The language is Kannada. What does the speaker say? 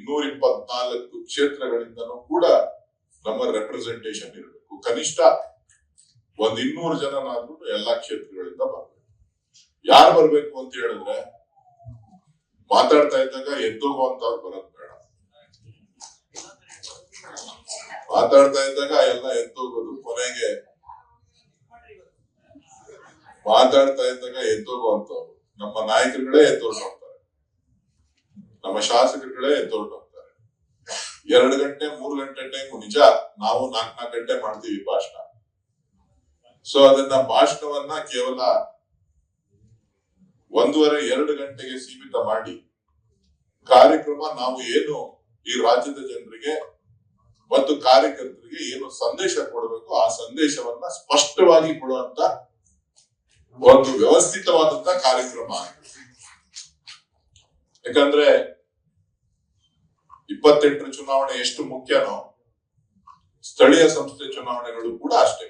224 ಕ್ಷೇತ್ರಗಳಿಂದನೂ ಕೂಡ ನಮ್ಮ ರೆಪ್ರೆಸೆಂಟೇಷನ್ ಇರಬೇಕು. ಕನಿಷ್ಠ 200 ಜನನಾದ್ರೂ ಎಲ್ಲಾ ಕ್ಷೇತ್ರಗಳಿಂದ ಬರ್ಬೇಕು. ಯಾರು ಬರ್ಬೇಕು ಅಂತ ಹೇಳಿದ್ರೆ ಮಾತಾಡ್ತಾ ಇದ್ದಾಗ ಎದ್ದೋಗುವಂತವ್ರು ಬರೋದ್ ಬೇಡ. ಮಾತಾಡ್ತಾ ಇದ್ದಾಗ ಎಲ್ಲ ಎದ್ದೋಗೋದು, ಕೊನೆಗೆ ಮಾತಾಡ್ತಾ ಇದ್ದಾಗ ಎದ್ದೋಗುವಂತವ್ರು ನಮ್ಮ ನಾಯಕರುಗಳೇ ಎದ್ದೋಗ್ತಾರೆ, ನಮ್ಮ ಶಾಸಕರುಗಳೇ ಎದ್ದೋಗ್ತಾರೆ. 2 ಗಂಟೆ 3 ಗಂಟೆ ಟೈಮ್ ನಿಜ, ನಾವು 4 ಗಂಟೆ ಮಾಡ್ತೀವಿ ಭಾಷಣ. ಸೊ ಅದನ್ನ ಭಾಷಣವನ್ನ ಕೇವಲ 1.5-2 ಗಂಟೆಗೆ ಸೀಮಿತ ಮಾಡಿ ಕಾರ್ಯಕ್ರಮ ನಾವು ಏನು ಈ ರಾಜ್ಯದ ಜನರಿಗೆ ಮತ್ತು ಕಾರ್ಯಕರ್ತರಿಗೆ ಏನು ಸಂದೇಶ ಕೊಡಬೇಕು ಆ ಸಂದೇಶವನ್ನ ಸ್ಪಷ್ಟವಾಗಿ ಕೊಡುವಂತ ಒಂದು ವ್ಯವಸ್ಥಿತವಾದಂತ ಕಾರ್ಯಕ್ರಮ. ಯಾಕಂದ್ರೆ 28ರ ಚುನಾವಣೆ ಎಷ್ಟು ಮುಖ್ಯನೋ ಸ್ಥಳೀಯ ಸಂಸ್ಥೆ ಚುನಾವಣೆಗಳು ಕೂಡ ಅಷ್ಟೇ.